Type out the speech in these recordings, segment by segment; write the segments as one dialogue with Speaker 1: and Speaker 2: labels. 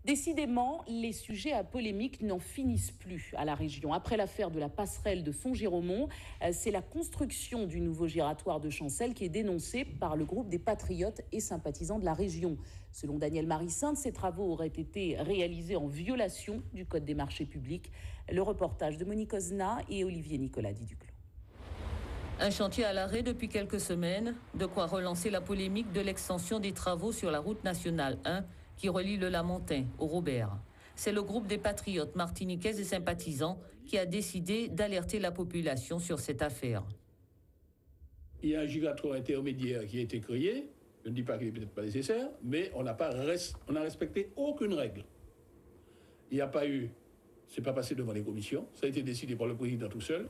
Speaker 1: Décidément, les sujets à polémique n'en finissent plus à la région. Après l'affaire de la passerelle de Fonds-Giromont, c'est la construction du nouveau giratoire de Chancel qui est dénoncée par le groupe des patriotes et sympathisants de la région. Selon Daniel Marissinde, ces travaux auraient été réalisés en violation du Code des marchés publics. Le reportage de Monique Ozna et Olivier Nicolas Diduclos.
Speaker 2: Un chantier à l'arrêt depuis quelques semaines, de quoi relancer la polémique de l'extension des travaux sur la route nationale 1 qui relie le Lamentin au Robert. C'est le groupe des patriotes martiniquais et sympathisants qui a décidé d'alerter la population sur cette affaire.
Speaker 3: Il y a un giratoire intermédiaire qui a été créé. Je ne dis pas qu'il n'est peut-être pas nécessaire, mais on n'a respecté aucune règle. Il n'y a pas eu, c'est pas passé devant les commissions, ça a été décidé par le président tout seul.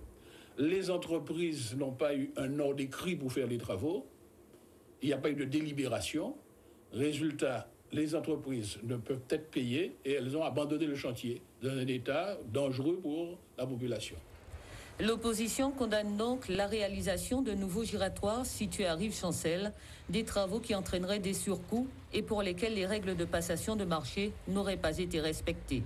Speaker 3: Les entreprises n'ont pas eu un ordre écrit pour faire les travaux. Il n'y a pas eu de délibération. Résultat, les entreprises ne peuvent être payées et elles ont abandonné le chantier dans un état dangereux pour la population.
Speaker 2: L'opposition condamne donc la réalisation de nouveaux giratoires situés à Rive-Chancel, des travaux qui entraîneraient des surcoûts et pour lesquels les règles de passation de marché n'auraient pas été respectées.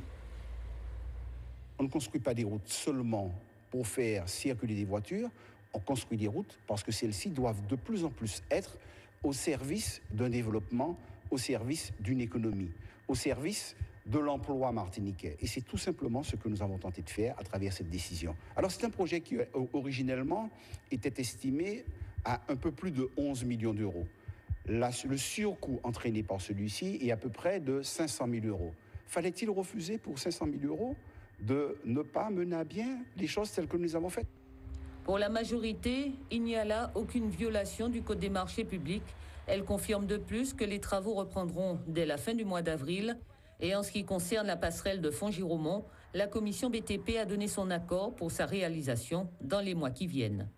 Speaker 4: On ne construit pas des routes seulement pour faire circuler des voitures, on construit des routes parce que celles-ci doivent de plus en plus être au service d'un développement, au service d'une économie, au service de l'emploi martiniquais. Et c'est tout simplement ce que nous avons tenté de faire à travers cette décision. Alors c'est un projet qui originellement était estimé à un peu plus de 11 millions d'euros. Le surcoût entraîné par celui-ci est à peu près de 500 000 euros. Fallait-il refuser pour 500 000 euros de ne pas mener à bien les choses telles que nous les avons faites?
Speaker 2: Pour la majorité, il n'y a là aucune violation du Code des marchés publics. Elle confirme de plus que les travaux reprendront dès la fin du mois d'avril. Et en ce qui concerne la passerelle de Fonds-Giromont, la commission BTP a donné son accord pour sa réalisation dans les mois qui viennent.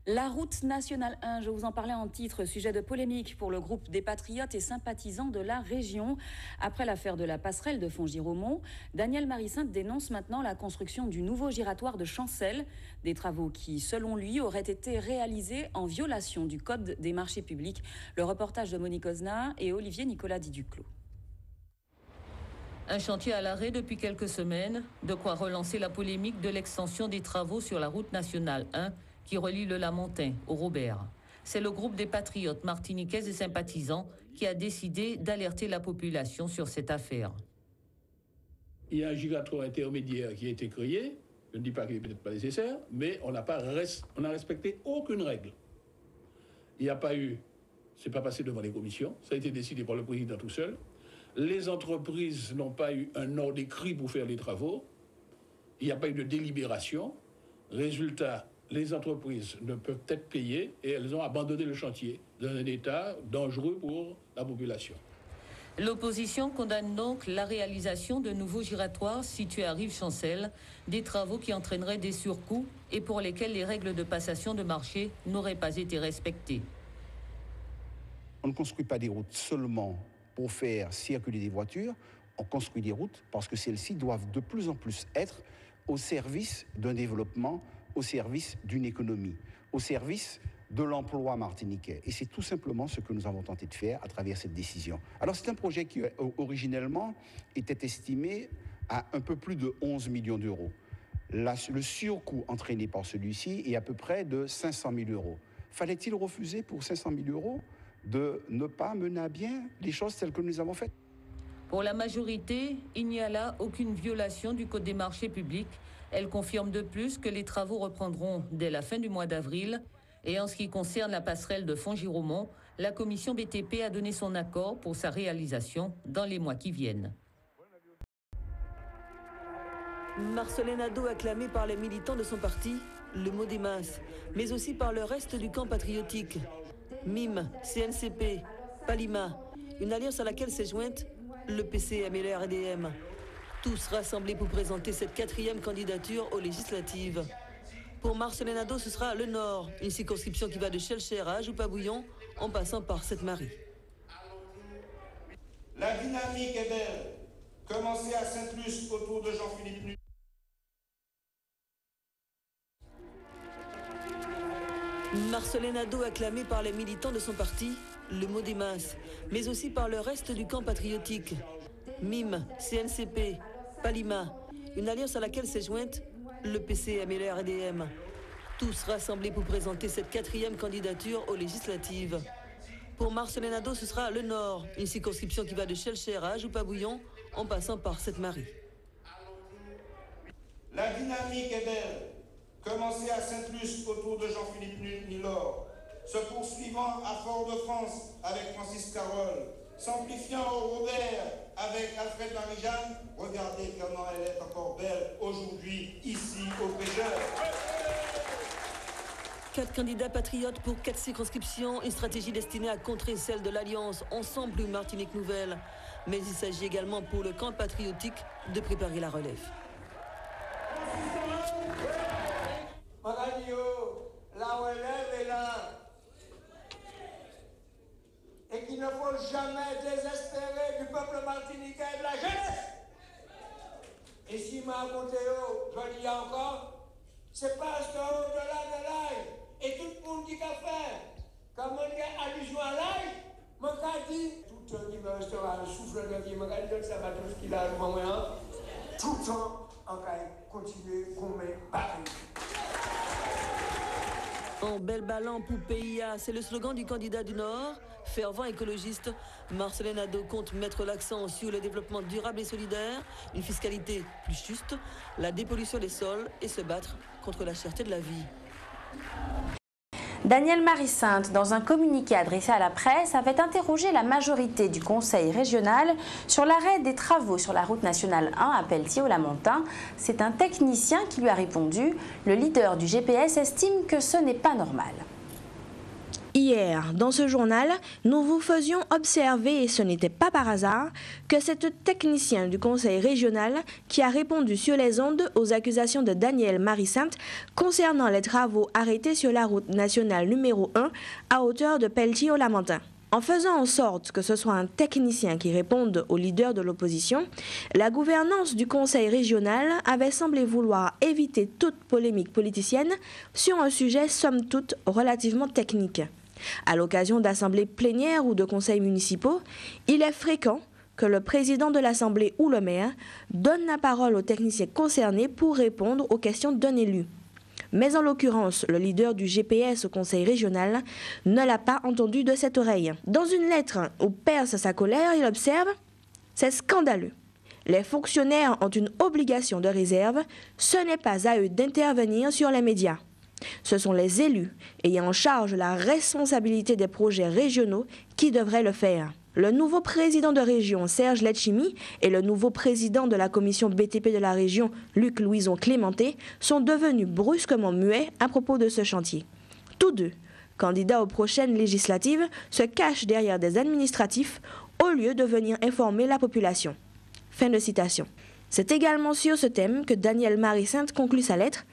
Speaker 1: La route nationale 1, je vous en parlais en titre, sujet de polémique pour le groupe des patriotes et sympathisants de la région. Après l'affaire de la passerelle de Fonds-Giromont, Daniel Marissinde dénonce maintenant la construction du nouveau giratoire de Chancel, des travaux qui, selon lui, auraient été réalisés en violation du Code des marchés publics. Le reportage de Monique Ozna et Olivier Nicolas Diduclos.
Speaker 2: Un chantier à l'arrêt depuis quelques semaines, de quoi relancer la polémique de l'extension des travaux sur la route nationale 1 qui relie le Lamentin au Robert. C'est le groupe des patriotes martiniquais et sympathisants qui a décidé d'alerter la population sur cette affaire.
Speaker 3: Il y a un giratoire intermédiaire qui a été créé. Je ne dis pas qu'il n'est peut-être pas nécessaire, mais on n'a respecté aucune règle. Il n'y a pas eu, c'est pas passé devant les commissions, ça a été décidé par le président tout seul. Les entreprises n'ont pas eu un ordre écrit pour faire les travaux. Il n'y a pas eu de délibération. Résultat, les entreprises ne peuvent être payées et elles ont abandonné le chantier dans un état dangereux pour la population.
Speaker 2: L'opposition condamne donc la réalisation de nouveaux giratoires situés à Rive-Chancel, des travaux qui entraîneraient des surcoûts et pour lesquels les règles de passation de marché n'auraient pas été respectées.
Speaker 4: On ne construit pas des routes seulement pour faire circuler des voitures, on construit des routes parce que celles-ci doivent de plus en plus être au service d'un développement, au service d'une économie, au service de l'emploi martiniquais. Et c'est tout simplement ce que nous avons tenté de faire à travers cette décision. Alors c'est un projet qui originellement était estimé à un peu plus de 11 millions d'euros. Le surcoût entraîné par celui-ci est à peu près de 500 000 euros. Fallait-il refuser pour 500 000 euros de ne pas mener à bien les choses telles que nous les avons faites?
Speaker 2: Pour la majorité, il n'y a là aucune violation du Code des marchés publics. Elle confirme de plus que les travaux reprendront dès la fin du mois d'avril. Et en ce qui concerne la passerelle de Fonds-Giromont, la commission BTP a donné son accord pour sa réalisation dans les mois qui viennent.
Speaker 5: Marcelin Nadeau, acclamé par les militants de son parti, le Modémas, mais aussi par le reste du camp patriotique. MIM, CNCP, Palima, une alliance à laquelle s'est jointe le PCM et le RDM. Tous rassemblés pour présenter cette 4e candidature aux législatives. Pour Marcelin Nadeau, ce sera le Nord, une circonscription qui va de Chelcher à Ajoupabouillon en passant par Sainte-Marie.
Speaker 6: La dynamique est belle. Commencez à Saint-Luce autour de Jean-Philippe Nuit.
Speaker 5: Marcelin Nadeau, acclamé par les militants de son parti, le Mot-des-Minces, mais aussi par le reste du camp patriotique. MIM, CNCP, Palima, une alliance à laquelle s'est jointe le PCM et le RDM. Tous rassemblés pour présenter cette 4e candidature aux législatives. Pour Marcelin Nadeau, ce sera le Nord, une circonscription qui va de Chelcher à Ajoupa-Bouillon en passant par Sainte-Marie.
Speaker 6: La dynamique est belle, commencée à Saint-Luce autour de Jean-Philippe Nilor, se poursuivant à Fort-de-France avec Francis Carole, s'amplifiant au Robert avec Alfred Marie-Jeanne. Regardez comment elle est encore belle aujourd'hui, ici, au Pêcheur.
Speaker 5: 4 candidats patriotes pour 4 circonscriptions, une stratégie destinée à contrer celle de l'Alliance Ensemble Martinique Nouvelle. Mais il s'agit également pour le camp patriotique de préparer la relève.
Speaker 7: La relève est là. Et qu'il ne faut jamais désespérer du peuple martiniquais et de la jeunesse. Et si m'a raconté, je le dis encore, c'est parce qu'au-delà de l'âge, et tout le monde qui a fait, comme on a allusion à l'âge, mon gars dit, tout qui me restera un souffle de vie, mon gars dit, ça va tout ce qu'il a, tout le temps, on va continuer qu'on met battu.
Speaker 5: En bel ballon pour PIA, c'est le slogan du candidat du Nord, fervent écologiste. Marcelin Nadeau compte mettre l'accent sur le développement durable et solidaire, une fiscalité plus juste, la dépollution des sols et se battre contre la cherté de la vie.
Speaker 8: Daniel Marie-Sainte, dans un communiqué adressé à la presse, avait interrogé la majorité du conseil régional sur l'arrêt des travaux sur la route nationale 1 à Pelletier-au-Lamentin. C'est un technicien qui lui a répondu. Le leader du GPS estime que ce n'est pas normal.
Speaker 9: Hier, dans ce journal, nous vous faisions observer, et ce n'était pas par hasard, que c'est un technicien du conseil régional qui a répondu sur les ondes aux accusations de Daniel Marie-Sainte concernant les travaux arrêtés sur la route nationale numéro 1 à hauteur de Pelletier-au-Lamentin. En faisant en sorte que ce soit un technicien qui réponde au leader de l'opposition, la gouvernance du conseil régional avait semblé vouloir éviter toute polémique politicienne sur un sujet somme toute relativement technique. À l'occasion d'assemblées plénières ou de conseils municipaux, il est fréquent que le président de l'assemblée ou le maire donne la parole aux techniciens concernés pour répondre aux questions d'un élu. Mais en l'occurrence, le leader du GPS au conseil régional ne l'a pas entendu de cette oreille. Dans une lettre où perce sa colère, il observe « C'est scandaleux. Les fonctionnaires ont une obligation de réserve, ce n'est pas à eux d'intervenir sur les médias. Ce sont les élus ayant en charge la responsabilité des projets régionaux qui devraient le faire. » Le nouveau président de région, Serge Letchimy, et le nouveau président de la commission BTP de la région, Luc Louison Clémenté, sont devenus brusquement muets à propos de ce chantier. Tous deux, candidats aux prochaines législatives, se cachent derrière des administratifs au lieu de venir informer la population. Fin de citation. C'est également sur ce thème que Daniel Marie-Sainte conclut sa lettre.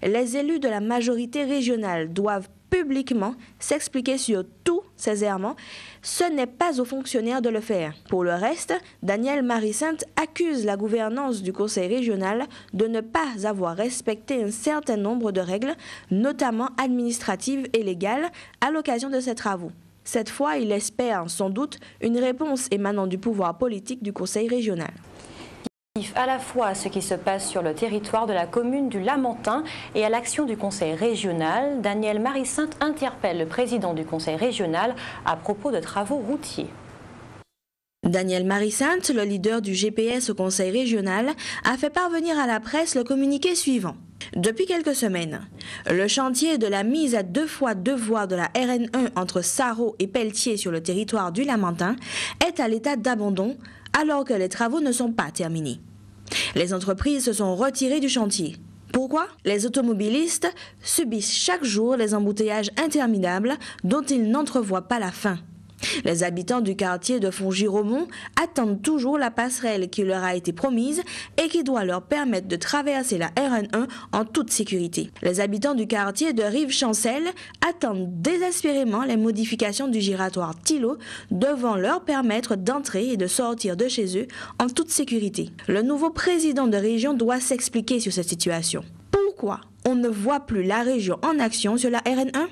Speaker 9: Les élus de la majorité régionale doivent publiquement s'expliquer sur tous ces errements. Ce n'est pas aux fonctionnaires de le faire. Pour le reste, Daniel Marie-Sainte accuse la gouvernance du conseil régional de ne pas avoir respecté un certain nombre de règles, notamment administratives et légales, à l'occasion de ces travaux. Cette fois, il espère sans doute une réponse émanant du pouvoir politique du conseil régional.
Speaker 8: À la fois à ce qui se passe sur le territoire de la commune du Lamentin et à l'action du conseil régional, Daniel Marie-Sainte interpelle le président du conseil régional à propos de travaux routiers.
Speaker 9: Daniel Marie-Sainte, le leader du GPS au conseil régional, a fait parvenir à la presse le communiqué suivant. Depuis quelques semaines, le chantier de la mise à 2x2 voies de la RN1 entre Sarreau et Pelletier sur le territoire du Lamentin est à l'état d'abandon alors que les travaux ne sont pas terminés. Les entreprises se sont retirées du chantier. Pourquoi? Les automobilistes subissent chaque jour les embouteillages interminables dont ils n'entrevoient pas la fin. Les habitants du quartier de Fongy-Romont attendent toujours la passerelle qui leur a été promise et qui doit leur permettre de traverser la RN1 en toute sécurité. Les habitants du quartier de Rive-Chancel attendent désespérément les modifications du giratoire Thilo devant leur permettre d'entrer et de sortir de chez eux en toute sécurité. Le nouveau président de région doit s'expliquer sur cette situation. Pourquoi on ne voit plus la région en action sur la RN1?